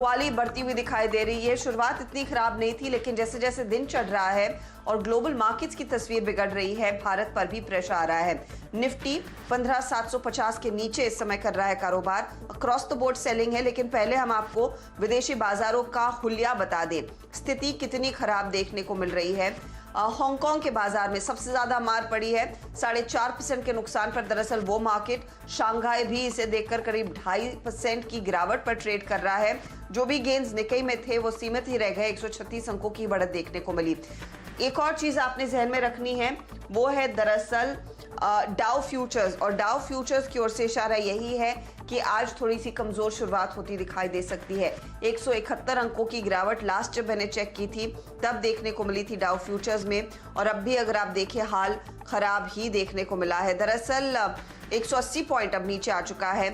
वाली बढ़ती हुई दिखाई दे रही है। शुरुआत इतनी खराब नहीं थी, लेकिन जैसे जैसे दिन चढ़ रहा है और ग्लोबल मार्केट्स की तस्वीर बिगड़ रही है, भारत पर भी प्रेशर आ रहा है। निफ्टी 15,750 के नीचे इस समय कर रहा है कारोबार। अक्रॉस द बोर्ड सेलिंग है, लेकिन पहले हम आपको विदेशी बाजारों का हुलिया बता दें, स्थिति कितनी खराब देखने को मिल रही है। हांगकांग के बाजार में सबसे ज्यादा मार पड़ी है, 4.5% के नुकसान पर दरअसल वो मार्केट। शांघाई भी इसे देखकर करीब 2.5% की गिरावट पर ट्रेड कर रहा है। जो भी गेंस निकई में थे वो सीमित ही रह गए, 136 अंकों की बढ़त देखने को मिली। एक और चीज आपने जहन में रखनी है, वो है दरअसल डाउ फ्यूचर्स, और डाउ फ्यूचर्स की ओर से इशारा यही है कि आज थोड़ी सी कमजोर शुरुआत होती दिखाई दे सकती है। 171 अंकों की गिरावट लास्ट जब मैंने चेक की थी तब देखने को मिली थी डाउ फ्यूचर्स में, और अब भी अगर आप देखें हाल खराब ही देखने को मिला है। दरअसल 180 पॉइंट अब नीचे आ चुका है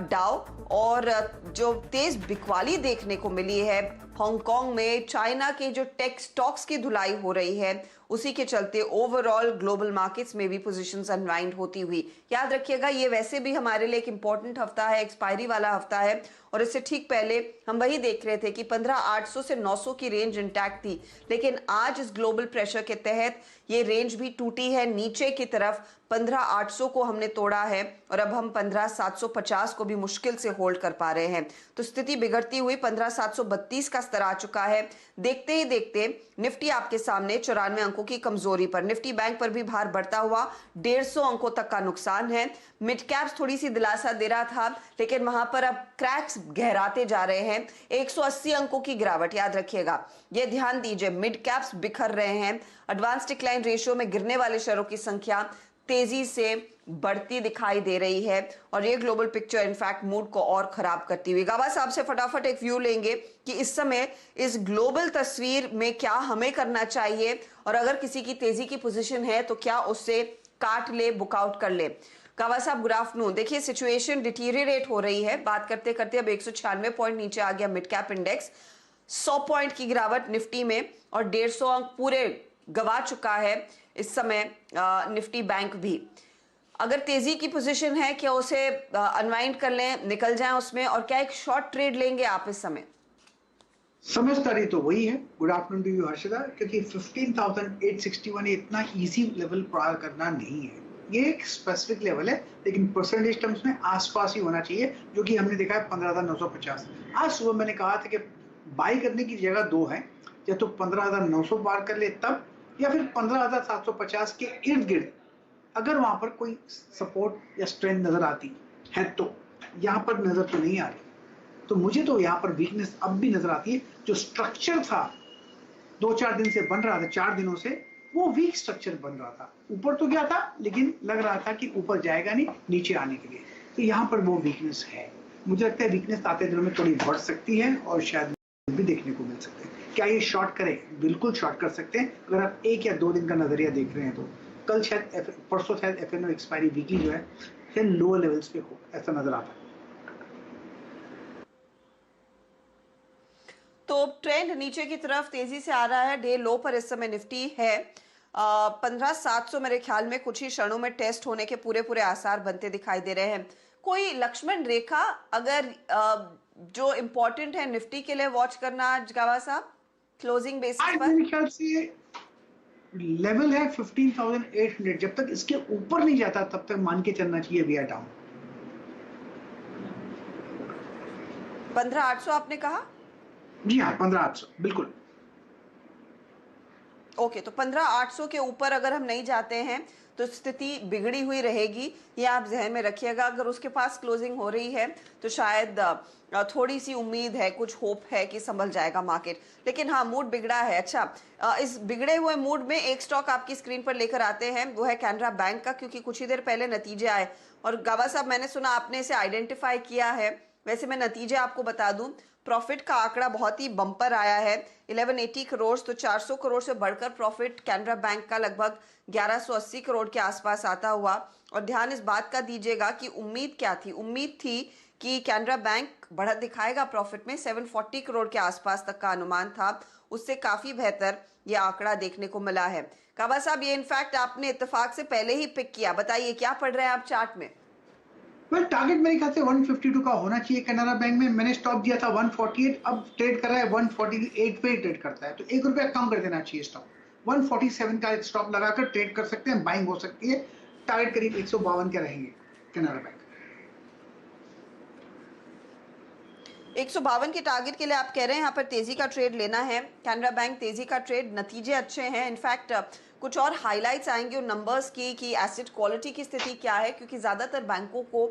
डाउ, और जो तेज बिकवाली देखने को मिली है हांगकांग में, चाइना के जो टेक स्टॉक्स की धुलाई हो रही है, उसी के चलते ओवरऑल ग्लोबल मार्केट्स में भी पोजीशंस अनवाइंड होती हुई। याद रखिएगा, ये वैसे भी हमारे लिए एक इंपॉर्टेंट हफ्ता है, एक्सपायरी वाला हफ्ता है, और इससे ठीक पहले हम वही देख रहे थे कि 15,800 से 900 की रेंज इंटैक्ट थी, लेकिन आज इस ग्लोबल प्रेशर के तहत ये रेंज भी टूटी है नीचे की तरफ। 15,800 को हमने तोड़ा है और अब हम 15,750 को भी मुश्किल से होल्ड कर पा रहे हैं। तो स्थिति बिगड़ती हुई 15,732 का स्तर आ चुका है। देखते ही देखते निफ्टी आपके सामने 94 अंकों की कमजोरी पर, निफ्टी बैंक पर भी भार बढ़ता हुआ 150 अंकों तक का नुकसान है। मिड कैप्स थोड़ी सी दिलासा दे रहा था, लेकिन वहां पर अब क्रैक्स गहराते जा रहे हैं। 180 अंकों की गिरावट, याद रखिएगा, यह ध्यान दीजिए, मिड कैप्स बिखर रहे हैं। एडवांस डिक्लाइन रेशियो में गिरने वाले शेयरों की संख्या तेजी से बढ़ती दिखाई दे रही है, और ये ग्लोबल पिक्चर इनफैक्ट मूड को और खराब करती हुई। गाबा साहब से फटाफट एक व्यू लेंगे कि इस समय इस ग्लोबल तस्वीर में क्या हमें करना चाहिए, और अगर किसी की तेजी की पोजीशन है तो क्या उससे काट ले, बुकआउट कर ले। गाबा साहब गुड आफ्टरनून। देखिए, सिचुएशन डिटीरियरेट हो रही है, बात करते करते अब 196 पॉइंट नीचे आ गया मिड कैप इंडेक्स, 100 पॉइंट की गिरावट निफ्टी में, और 150 अंक पूरे गवा चुका है इस समय निफ्टी बैंक भी। अगर तेजी की पोजीशन है, क्या उसे अनवाइंड कर लें, निकल जाएं उसमें, और क्या एक शॉर्ट ट्रेड लेंगे आप इस समय? समझदारी तो वही है। Good afternoon to you Harshada, क्योंकि 15,861 इतना इजी लेवल पार करना नहीं है, ये एक स्पेसिफिक लेवल है, लेकिन परसेंटेज टर्म्स में आसपास ही होना चाहिए, जो कि हमने देखा है 15,950। आज सुबह मैंने कहा था कि बाई करने की जगह दो है, या तो 15,900 पार कर ले तब, या फिर 15,750 के इर्द गिर्द अगर वहां पर कोई सपोर्ट या स्ट्रेंथ नजर आती है। तो यहाँ पर नजर तो नहीं आ रही, तो मुझे तो यहाँ पर वीकनेस अब भी नजर आती है। जो स्ट्रक्चर था 2-4 दिन से बन रहा था, 4 दिनों से, वो वीक स्ट्रक्चर बन रहा था। ऊपर तो गया था, लेकिन लग रहा था कि ऊपर जाएगा नहीं नीचे आने के लिए, तो यहाँ पर वो वीकनेस है। मुझे लगता है वीकनेस आते दिनों में थोड़ी बढ़ सकती है और शायद भी देखने को मिल सकते हैं। क्या ये शॉर्ट करें? बिल्कुल शॉर्ट कर सकते हैं, अगर आप 1 या 2 दिन का नजरिया देख रहे हैं तो। कल शायद परसों शायद एफएनओ एक्सपायरी वीकली जो है फिर लोअर लेवल्स पे हो, ऐसा नजर आता है। तो ट्रेंड नीचे की तरफ तेजी से आ रहा है। डे लो पर इस समय निफ्टी है 15,700, मेरे ख्याल में कुछ ही क्षणों में टेस्ट होने के पूरे पूरे आसार बनते दिखाई दे रहे हैं। कोई लक्ष्मण रेखा अगर जो इंपॉर्टेंट है निफ्टी के लिए वॉच करना, गावा साहब, क्लोजिंग बेसिस पर? मेरे ख्याल से लेवल है 15,800, जब तक इसके ऊपर नहीं जाता तब तक मान के चलना चाहिए वी आर डाउन। 15,800 आपने कहा? जी हाँ, 15,800 बिल्कुल। ओके, तो 15,800 के ऊपर अगर हम नहीं जाते हैं तो स्थिति बिगड़ी हुई रहेगी, ये आप जहन में रखिएगा। अगर उसके पास क्लोजिंग हो रही है तो शायद थोड़ी सी उम्मीद है, कुछ होप है कि संभल जाएगा मार्केट, लेकिन हाँ, मूड बिगड़ा है। अच्छा, इस बिगड़े हुए मूड में एक स्टॉक आपकी स्क्रीन पर लेकर आते हैं, वो है कैनरा बैंक का, क्योंकि कुछ ही देर पहले नतीजे आए, और गावा साहब मैंने सुना आपने इसे आइडेंटिफाई किया है। वैसे मैं नतीजे आपको बता दूं, प्रॉफिट का आंकड़ा बहुत ही बम्पर आया है, 1180 करोड़, तो 400 करोड़ से बढ़कर प्रॉफिट कैनरा बैंक का लगभग 1180 करोड़ के आसपास आता हुआ। और ध्यान इस बात का दीजिएगा कि उम्मीद क्या थी, उम्मीद थी कि कैनरा बैंक बढ़त दिखाएगा प्रॉफिट में, 740 करोड़ के आसपास तक का अनुमान था, उससे काफी बेहतर ये आंकड़ा देखने को मिला है। काबा साहब, ये इनफैक्ट आपने इत्तेफाक से पहले ही पिक किया, बताइए क्या पढ़ रहे हैं आप चार्ट में? वेल टारगेट मेरे ख्याल से 152 का होना चाहिए कैनरा बैंक में। मैंने स्टॉप दिया था 148, अब ट्रेड कर रहा है 148 पे ही ट्रेड करता है, तो ₹1 कम कर देना चाहिए स्टॉप। 147 का स्टॉप लगाकर ट्रेड कर सकते हैं, बाइंग हो सकती है। टारगेट करीब 152 के रहेंगे कैनरा बैंक। 152 के टारगेट के लिए आप कह रहे हैं यहाँ पर तेजी का ट्रेड लेना है कैनरा बैंक। तेजी का ट्रेड, नतीजे अच्छे हैं। इनफैक्ट कुछ और हाइलाइट्स आएंगे उन नंबर्स की कि एसेट क्वालिटी की स्थिति क्या है, क्योंकि ज़्यादातर बैंकों को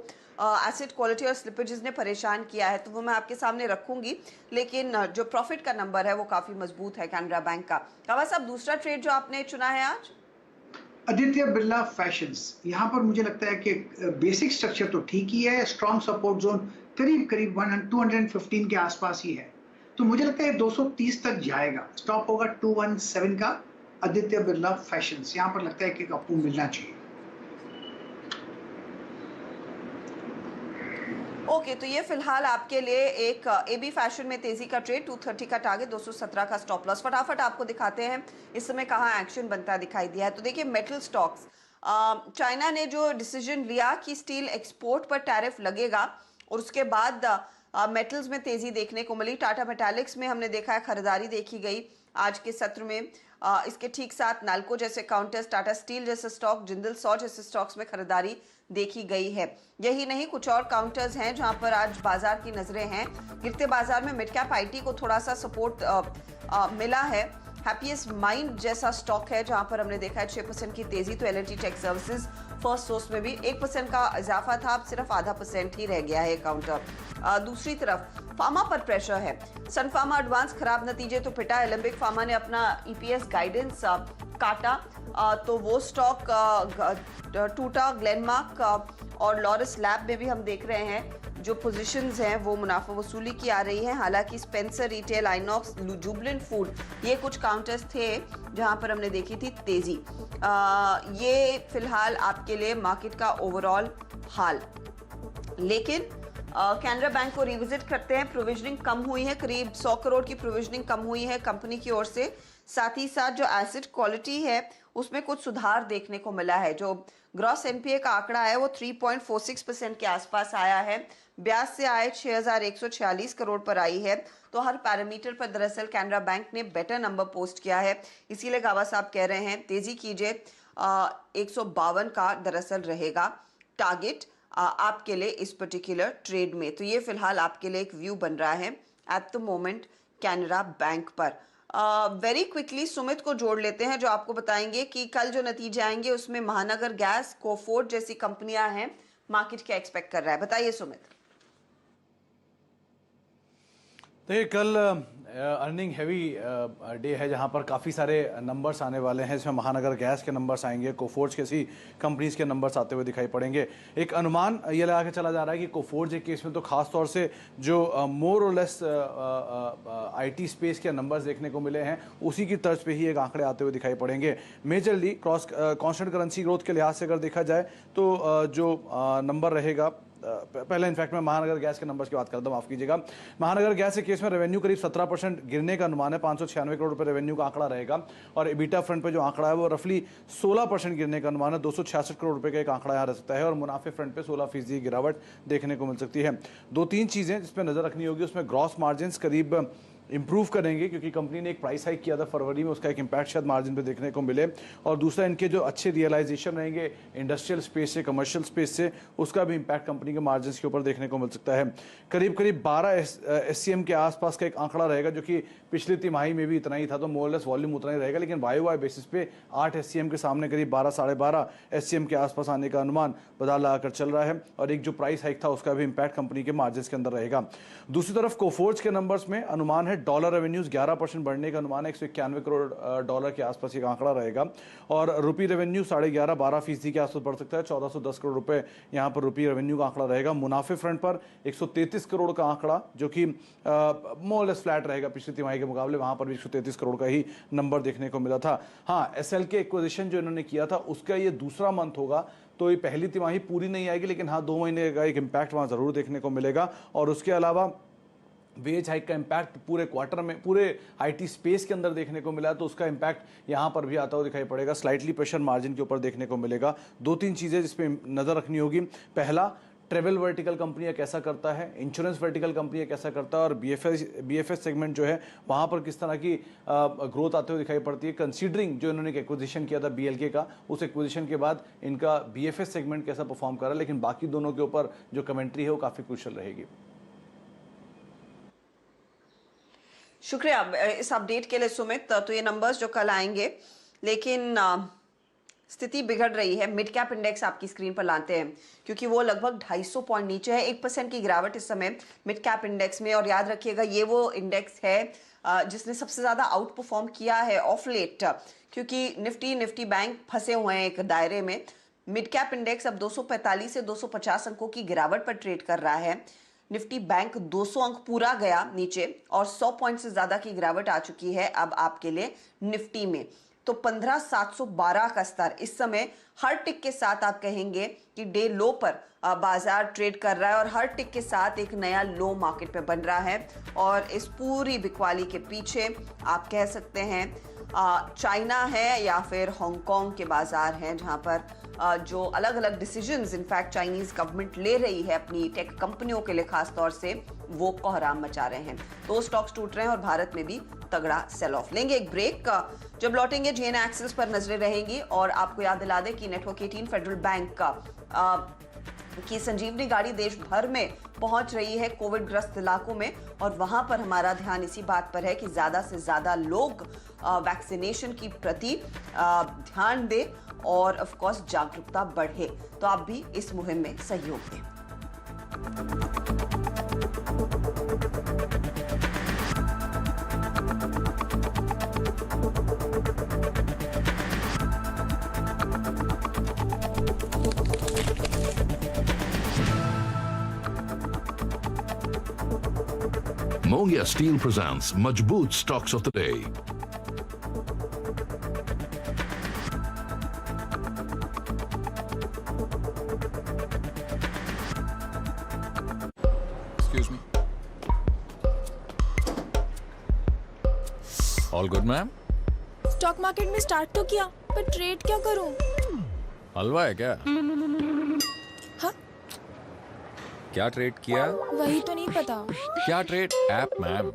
एसेट क्वालिटी और स्लिपेजेस ने परेशान किया है, तो वो मैं आपके सामने रखूंगी। लेकिन जो प्रॉफिट का नंबर है वो काफ़ी मजबूत है कैनरा बैंक का। कावा साहब, दूसरा ट्रेड जो आपने चुना है आज? आदित्य बिरला फैशंस, यहाँ पर मुझे लगता है कि बेसिक स्ट्रक्चर तो ठीक ही है। स्ट्रॉन्ग सपोर्ट जोन करीब करीब 215 के आसपास ही है, तो मुझे लगता है 230 तक जाएगा। स्टॉप होगा 217 का। आदित्य बिरला फैशंस, यहाँ पर लगता है कि आपको मिलना चाहिए। ओके, तो ये फिलहाल आपके लिए एक एबी फैशन में तेजी का ट्रेड, 230 का टारगेट, 217 का स्टॉप लॉस। फटाफट आपको दिखाते हैं इस समय कहाँ एक्शन बनता दिखाई दिया है। तो देखिए, मेटल स्टॉक्स, चाइना ने जो डिसीजन लिया कि स्टील एक्सपोर्ट पर टैरिफ लगेगा, और उसके बाद मेटल्स में तेजी देखने को मिली। टाटा मेटालिक्स में हमने देखा है खरीदारी देखी गई आज के सत्र में। इसके ठीक साथ नाल्को जैसे काउंटर्स, टाटा स्टील जैसे स्टॉक, जिंदल सौ जैसे स्टॉक्स में खरीदारी देखी गई है। यही नहीं, कुछ और काउंटर्स हैं जहां पर आज बाजार की नजरें हैं। गिरते बाजार में मिड कैप आईटी को थोड़ा सा सपोर्ट मिला है। हैप्पीएस्ट माइंड जैसा स्टॉक है जहां पर हमने देखा है 6% की तेजी। तो L&T Tech Services Firstsource में भी 1% का इजाफा था, अब सिर्फ 0.5% ही रह गया है काउंटर। दूसरी तरफ फार्मा पर प्रेशर है। सन फार्मा एडवांस खराब नतीजे तो पिटा। एलेंबिक फार्मा ने अपना ईपीएस गाइडेंस काटा, तो वो स्टॉक टूटा। ग्लेनमार्क और लॉरस लैब में भी हम देख रहे हैं जो पोजीशंस हैं वो मुनाफा वसूली की आ रही है। हालांकि Spencer retail, INOX, Jubilant food, ये कुछ काउंटर्स थे जहां पर हमने देखी थी तेजी। ये फिलहाल आपके लिए मार्केट का ओवरऑल हाल। लेकिन कैनरा बैंक को रिविजिट करते हैं। प्रोविजनिंग कम हुई है, करीब 100 करोड़ की प्रोविजनिंग कम हुई है कंपनी की ओर से। साथ ही साथ जो एसेट क्वालिटी है उसमें कुछ सुधार देखने को मिला है। जो ग्रॉस एनपीए का आंकड़ा है वो 3.46% के आसपास आया है। ब्याज से आय 6,146 करोड़ पर आई है। तो हर पैरामीटर पर दरअसल कैनरा बैंक ने बेटर नंबर पोस्ट किया है। इसीलिए गावा साहब कह रहे हैं तेजी कीजिए। 152 का दरअसल रहेगा टारगेट आपके लिए इस पर्टिकुलर ट्रेड में। तो ये फिलहाल आपके लिए एक व्यू बन रहा है at the moment Canara bank पर। वेरी क्विकली सुमित को जोड़ लेते हैं जो आपको बताएंगे कि कल जो नतीजे आएंगे उसमें महानगर गैस, कोफोर्ड जैसी कंपनियां हैं, मार्केट क्या एक्सपेक्ट कर रहा है, बताइए सुमित। देखिए, कल अर्निंग हैवी डे है जहां पर काफ़ी सारे नंबर्स आने वाले हैं। इसमें महानगर गैस के नंबर्स आएंगे, कोफोर्ज जैसी कंपनीज के नंबर्स आते हुए दिखाई पड़ेंगे। एक अनुमान ये लगा के चला जा रहा है कि कोफोर्ज के केस में तो खास तौर से जो मोर और लेस आईटी स्पेस के नंबर्स देखने को मिले हैं उसी की तर्ज पे ही एक आंकड़े आते हुए दिखाई पड़ेंगे। मेजरली कांस्टेंट करेंसी ग्रोथ के लिहाज से अगर देखा जाए तो जो नंबर रहेगा, पहले इनफैक्ट मैं महानगर गैस के नंबर्स की बात करता हूं, माफ कीजिएगा। महानगर गैस के केस में रेवेन्यू करीब 17% गिरने का अनुमान है। 596 करोड़ रुपए रेवेन्यू का आंकड़ा रहेगा। और एबिटा फ्रंट पे जो आंकड़ा है वो रफली 16% गिरने का अनुमान है। 266 करोड़ रुपए का एक आंकड़ा यहाँ रह सकता है। और मुनाफे फ्रंट पे 16% गिरावट देखने को मिल सकती है। 2-3 चीजें जिसपे नजर रखनी होगी, उसमें ग्रॉस मार्जिन करीब इंप्रूव करेंगे क्योंकि कंपनी ने एक प्राइस हाइक किया था फरवरी में, उसका एक इंपैक्ट शायद मार्जिन पे देखने को मिले। और दूसरा, इनके जो अच्छे रियलाइजेशन रहेंगे इंडस्ट्रियल स्पेस से, कमर्शियल स्पेस से, उसका भी इंपैक्ट कंपनी के मार्जिन के ऊपर देखने को मिल सकता है। करीब करीब 12 एससीएम के आसपास का एक आंकड़ा रहेगा जो कि पिछली तिमाही में भी इतना ही था, तो मोरलेस वॉल्यूम उतना ही रहेगा। लेकिन वाई बेसिस पे 8 एससीएम के सामने करीब 12 साढ़े 12 एससीएम के आसपास आने का अनुमान बाजार लगाकर चल रहा है। और एक जो प्राइस हाइक था उसका भी इंपैक्ट कंपनी के मार्जिन के अंदर रहेगा। दूसरी तरफ कोफोर्ज के नंबर्स में अनुमान है डॉलर रेवेन्यूज 11% बढ़ने का अनुमान है। 191 करोड़ डॉलर के आसपास एक आंकड़ा रहेगा। और रुपी रेवेन्यू 11.5-12% के आसपास बढ़ सकता है। 1410 करोड़ रुपए यहाँ पर रुपी रेवेन्यू का आंकड़ा रहेगा। मुनाफे फ्रंट पर 133 करोड़ का आंकड़ा जो कि मोरलेस फ्लैट रहेगा पिछली तिमाही के मुकाबले, वहां पर भी 133 करोड़ का ही नंबर देखने को मिला था। हाँ, एसएल के एक्विजिशन जो इन्होंने किया था उसका ये दूसरा मंथ होगा, तो ये पहली तिमाही पूरी नहीं आएगी, लेकिन हाँ 2 महीने का एक इंपैक्ट वहां जरूर देखने को मिलेगा। और उसके अलावा वेज हाइक का इंपैक्ट पूरे क्वार्टर में पूरे आईटी स्पेस के अंदर देखने को मिला, तो उसका इंपैक्ट यहाँ पर भी आता हुआ दिखाई पड़ेगा। स्लाइटली प्रेशर मार्जिन के ऊपर देखने को मिलेगा। 2-3 चीज़ें जिस पे नज़र रखनी होगी। पहला, ट्रेवल वर्टिकल कंपनियां कैसा करता है, इंश्योरेंस वर्टिकल कंपनियां कैसा करता है, और बीएफएस सेगमेंट जो है वहाँ पर किस तरह की ग्रोथ आते हुए दिखाई पड़ती है, कंसीडरिंग जो इन्होंने एक एक्विजिशन किया था बीएलके का, उस एक्विजिशन के बाद इनका बीएफएस सेगमेंट कैसा परफॉर्म कर रहा है। लेकिन बाकी दोनों के ऊपर जो कमेंट्री है वो काफ़ी क्रूशियल रहेगी। शुक्रिया इस अपडेट के लिए सुमित। तो ये नंबर्स जो कल आएंगे, लेकिन स्थिति बिगड़ रही है। मिड कैप इंडेक्स आपकी स्क्रीन पर लाते हैं, क्योंकि वो लगभग 250 पॉइंट नीचे है। 1% की गिरावट इस समय मिड कैप इंडेक्स में। और याद रखिएगा ये वो इंडेक्स है जिसने सबसे ज़्यादा आउट परफॉर्म किया है ऑफ लेट, क्योंकि निफ्टी बैंक फंसे हुए हैं एक दायरे में। मिड कैप इंडेक्स अब 245 से 250 अंकों की गिरावट पर ट्रेड कर रहा है। निफ्टी बैंक 200 अंक पूरा गया नीचे, और 100 पॉइंट से ज़्यादा की गिरावट आ चुकी है अब आपके लिए निफ्टी में। तो 15,712 का स्तर इस समय हर टिक के साथ आप कहेंगे कि डे लो पर बाजार ट्रेड कर रहा है, और हर टिक के साथ एक नया लो मार्केट पे बन रहा है। और इस पूरी बिकवाली के पीछे आप कह सकते हैं चाइना है या फिर हांगकांग के बाजार हैं, जहां पर जो अलग अलग डिसीजंस इनफैक्ट चाइनीज गवर्नमेंट ले रही है अपनी टेक कंपनियों के लिए खास तौर से, वो कोहराम मचा रहे हैं। तो स्टॉक्स टूट रहे हैं और भारत में भी तगड़ा सेल ऑफ। लेंगे एक ब्रेक, जब लौटेंगे जीएनए एक्सेस पर नजरें रहेंगी। और आपको याद दिला दें कि नेटवर्क 18 फेडरल बैंक की संजीवनी गाड़ी देश भर में पहुंच रही है कोविड ग्रस्त इलाकों में, और वहां पर हमारा ध्यान इसी बात पर है कि ज्यादा से ज्यादा लोग वैक्सीनेशन की प्रति ध्यान दें और ऑफ कोर्स जागरूकता बढ़े। तो आप भी इस मुहिम में सहयोग दें। Mongia Steel presents Majboot Stocks of the Day. Excuse me. All good, ma'am? Stock market में स्टार्ट तो किया, पर ट्रेड क्या करूं? हलवा है क्या? हाँ? क्या ट्रेड किया? वही तो नहीं पता। क्या trade app ma'am?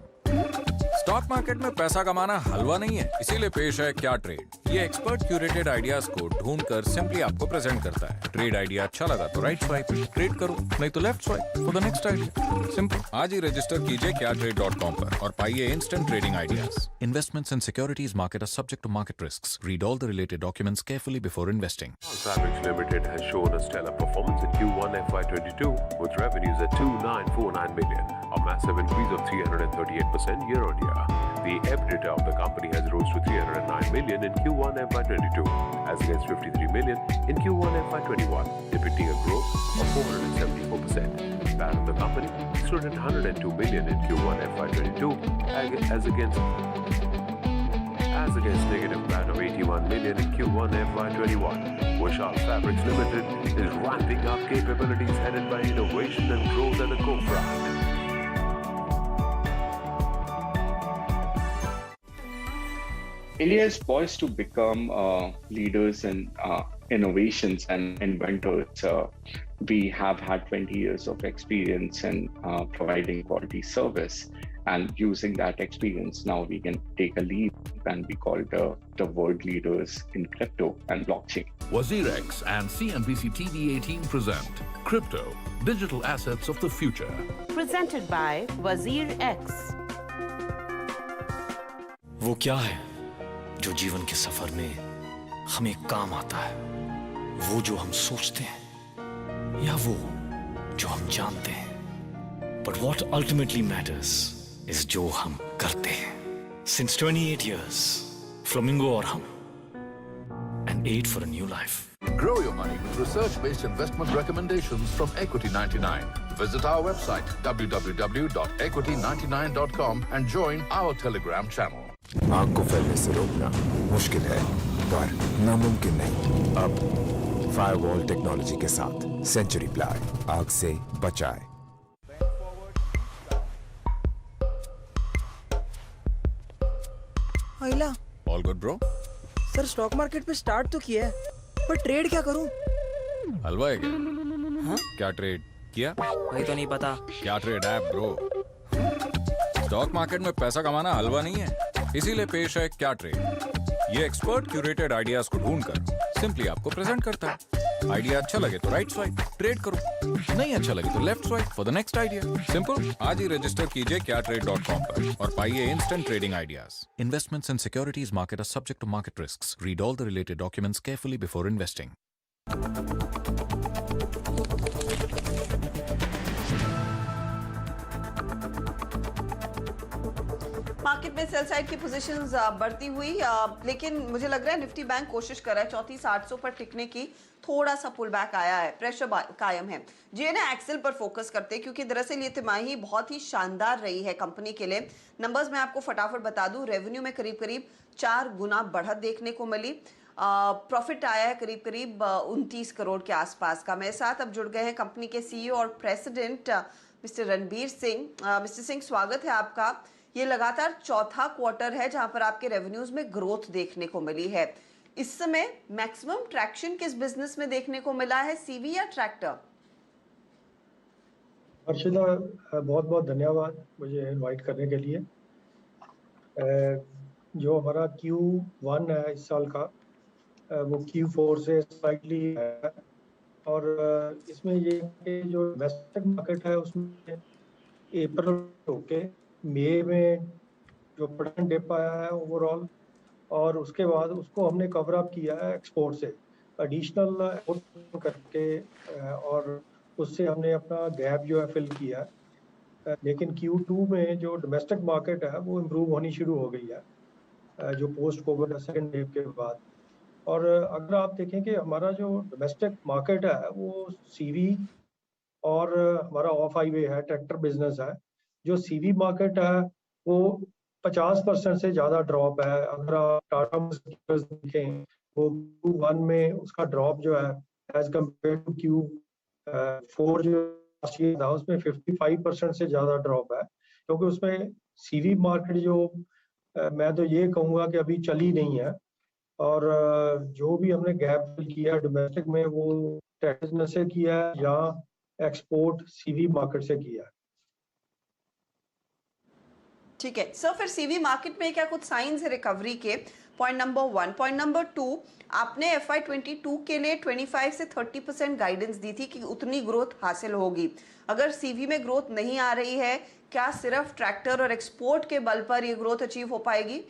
Stock market में पैसा कमाना हलवा नहीं है, इसीलिए पेश है क्या ट्रेड। ये एक्सपर्ट क्यूरेटेड आइडियाज को ढूंढकर सिंपली आपको प्रेजेंट करता है। ट्रेड आइडिया अच्छा लगा तो राइट स्वाइप ट्रेड करो, नहीं तो left swipe for the next idea. Simple. आज ही रजिस्टर कीजिए kyatrade.com पर और पाइए instant trading ideas. Investments in securities market are subject to market risks. Read all the related documents carefully before investing. Fabrics Limited has shown a stellar performance in Q1 FY22 with revenues at 2,949 million, a massive increase of 338% year-on-year. The EBITDA of the company has rose to 309 million in Q1 FY22 as against 53 million in Q1 FY21, depicting a growth of 474%. PAT of the company stood at 102 million in Q1 FY22 as against negative PAT of 81 million in Q1 FY21. Vishal Fabrics Limited is ramping up capabilities headed by innovation and growth at the forefront. India is poised to become leaders in innovations and inventors. We have had 20 years of experience in providing quality service, and using that experience, now we can take a leap and be called the world leaders in crypto and blockchain. WazirX and CNBC TV18 present Crypto, Digital Assets of the Future. Presented by Wazir X. वो क्या है जो जीवन के सफर में हमें काम आता है? वो जो हम सोचते हैं या वो जो हम जानते हैं? But what ultimately matters is जो हम करते हैं. Since 28 years, Flamingo और हम, an aid for a new life. Grow your money with research-based investment recommendations from Equity 99. Visit our website www.equity99.com and join our Telegram channel. आग को फैलने से रोकना मुश्किल है पर नामुमकिन नहीं। अब फायरवॉल टेक्नोलॉजी के साथ सेंचुरी प्लाग आग से बचाए। आइला all good bro? Sir stock market पे स्टार्ट तो किया है, पर ट्रेड क्या करूं? हलवा है क्या? हाँ? क्या ट्रेड? किया? वही तो नहीं पता। क्या ट्रेड है ब्रो? स्टॉक मार्केट में पैसा कमाना हलवा नहीं है, इसीलिए पेश है क्या ट्रेड। ये एक्सपर्ट क्यूरेटेड आइडियाज को ढूंढकर सिंपली आपको प्रेजेंट करता है। आइडिया अच्छा लगे तो राइट स्वाइप ट्रेड करो, नहीं अच्छा लगे तो left swipe for the next idea. Simple. आज ही रजिस्टर कीजिए kyatrade.com पर और पाइए instant trading ideas. Investments in securities market are subject to market risks. Read all the related documents carefully before investing. Market में सेल साइड की positions बढ़ती हुई, लेकिन मुझे लग रहा है निफ्टी बैंक कोशिश कर रहा है 34,800 पर टिकने की। थोड़ा सा पुल बैक आया है, प्रेशर कायम है। जीएनए एक्सेल पर फोकस करते हैं क्योंकि दरअसल ये तिमाही बहुत ही शानदार रही है कंपनी के लिए। नंबर्स मैं आपको फटाफट बता दूं, रेवेन्यू में करीब करीब 4 गुना बढ़त देखने को मिली। प्रॉफिट आया है करीब करीब 29 करोड़ के आसपास का। मेरे साथ अब जुड़ गए हैं कंपनी के सीईओ और president mister Ranbir Singh. Mister Singh, स्वागत है आपका। ये लगातार चौथा क्वार्टर है जहां पर आपके रेवेन्यूज में ग्रोथ देखने को मिली है। इस समय मैक्सिमम ट्रैक्शन किस बिजनेस में देखने को मिला है, सीवी या ट्रैक्टर? हर्षिता, बहुत बहुत धन्यवाद मुझे इनवाइट करने के लिए। जो हमारा Q1 है इस साल का, वो Q4 से स्लाइटली है और इसमें ये कि जो डोमेस्टिक मार्केट है उसमें अप्रैल होके मई में जो प्रोडक्शन डिप आया है ओवरऑल, और उसके बाद उसको हमने कवर अप किया है एक्सपोर्ट से, एडिशनल एक्सपोर्ट करके, और उससे हमने अपना गैप जो है फिल किया है। लेकिन Q2 में जो डोमेस्टिक मार्केट है वो इम्प्रूव होनी शुरू हो गई है जो पोस्ट कोविड सेकेंड वेव के बाद। और अगर आप देखें कि हमारा जो डोमेस्टिक मार्केट है वो सीवी और हमारा ऑफ हाईवे है, ट्रैक्टर बिजनेस है। जो सीवी मार्केट है वो 50% से ज़्यादा ड्रॉप है। अगर आप टाटा मोटर्स देखें वो Q1 में उसका ड्रॉप जो है एज कम्पेयर टू Q4 जो लास्ट ईयर था उसमें 55% से ज़्यादा ड्रॉप है, क्योंकि उसमें सीवी मार्केट जो मैं तो ये कहूँगा कि अभी चली नहीं है। और जो भी हमने गैप फिल किया डोमेस्टिक में वो ट्रैक्टर से किया है या एक्सपोर्ट सीवी मार्केट से किया है। ठीक है सर, फिर सीवी मार्केट में क्या कुछ साइंस है रिकवरी के? Point number 1। पॉइंट नंबर 2, आपने FY22 के लिए 25 से 30% गाइडेंस दी थी कि उतनी ग्रोथ हासिल होगी। अगर सीवी में ग्रोथ नहीं आ रही है, क्या सिर्फ ट्रैक्टर और एक्सपोर्ट के बल पर ये ग्रोथ अचीव हो पाएगी?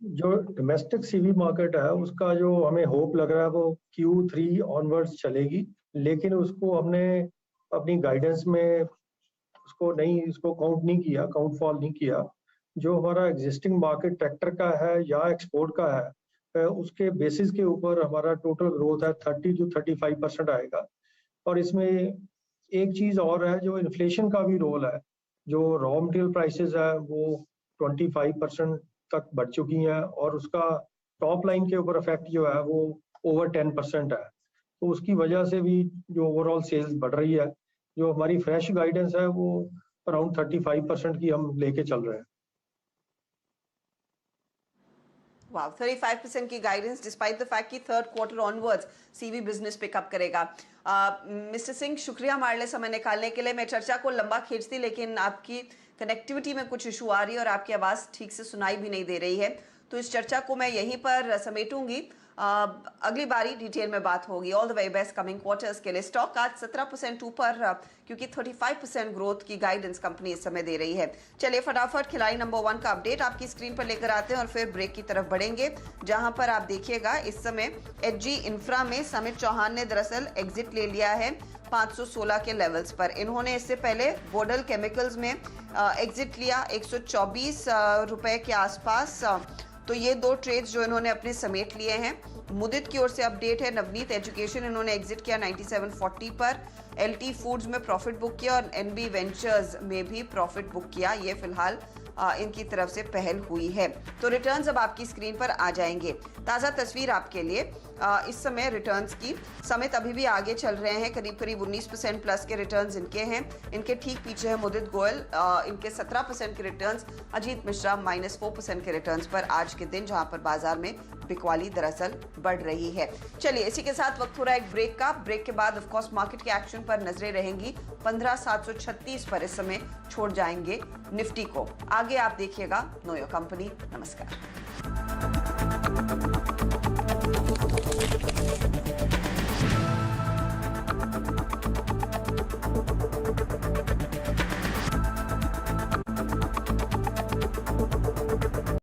जो डोमेस्टिक सीवी मार्केट है उसका जो हमें होप लग रहा है वो Q3 ऑनवर्ड्स चलेगी, लेकिन उसको हमने अपनी गाइडेंस में इसको काउंट नहीं किया, काउंट फॉल नहीं किया। जो हमारा एग्जिस्टिंग मार्केट ट्रैक्टर का है या एक्सपोर्ट का है उसके बेसिस के ऊपर हमारा टोटल ग्रोथ है 30 to 35% आएगा। और इसमें एक चीज़ और है, जो इन्फ्लेशन का भी रोल है। जो रॉ मटेरियल प्राइसेस है वो 25% तक बढ़ चुकी हैं और उसका टॉप लाइन के ऊपर इफेक्ट जो है वो ओवर 10% है। तो उसकी वजह से भी जो ओवरऑल सेल्स बढ़ रही है, जो हमारी फ्रेश गाइडेंस है वो अराउंड 35% की हम लेके चल रहे हैं। वाव, 35% की गाइडेंस डिस्पाइट द फैक्ट कि third quarter onwards CV business pickup करेगा। मिस्टर सिंह, शुक्रिया हमारे लिए समय निकालने के लिए। मैं चर्चा को लंबा खींचती, लेकिन आपकी कनेक्टिविटी में कुछ इशू आ रही है और आपकी आवाज़ ठीक से सुनाई भी नहीं दे रही है, तो इस चर्चा को मैं यहीं पर समेटूंगी। अगली बारी डिटेल में बात होगी। All the very best coming quarters के लिए। स्टॉक आज 17% ऊपर, क्योंकि 35% ग्रोथ की गाइडेंस कंपनी इस समय दे रही है। चलिए फटाफट खिलाड़ी नंबर 1 का अपडेट आपकी स्क्रीन पर लेकर आते हैं और फिर ब्रेक की तरफ बढ़ेंगे, जहां पर आप देखिएगा इस समय HG इंफ्रा में समित चौहान ने दरअसल एग्जिट ले लिया है 516 के लेवल्स पर। इन्होंने इससे पहले बोडल केमिकल्स में एग्जिट लिया 124 रुपए के आसपास। तो ये 2 ट्रेड्स जो इन्होंने अपने समेट लिए हैं। मुदित की ओर से अपडेट है, नवनीत एजुकेशन इन्होंने एग्जिट किया 9740 पर। LT फूड्स में प्रॉफिट बुक किया और NB वेंचर्स में भी प्रॉफिट बुक किया। ये फिलहाल इनकी तरफ से पहल हुई है। तो रिटर्न्स अब आपकी स्क्रीन पर आ जाएंगे। ताज़ा तस्वीर आपके लिए इस समय रिटर्न्स की। समित अभी भी आगे चल रहे हैं, करीब करीब 19% प्लस के रिटर्न्स इनके हैं। इनके ठीक पीछे है मुदित गोयल, इनके 17% के रिटर्न्स। अजीत मिश्रा -4% के रिटर्न्स पर आज के दिन, जहां पर बाजार में बिकवाली दरअसल बढ़ रही है। चलिए इसी के साथ वक्त हो रहा है एक ब्रेक का। ब्रेक के बाद ऑफ कोर्स मार्केट के एक्शन पर नजरें रहेंगी। 15,736 पर इस समय छोड़ जाएंगे निफ्टी को। आगे आप देखिएगा नो योर कंपनी। नमस्कार।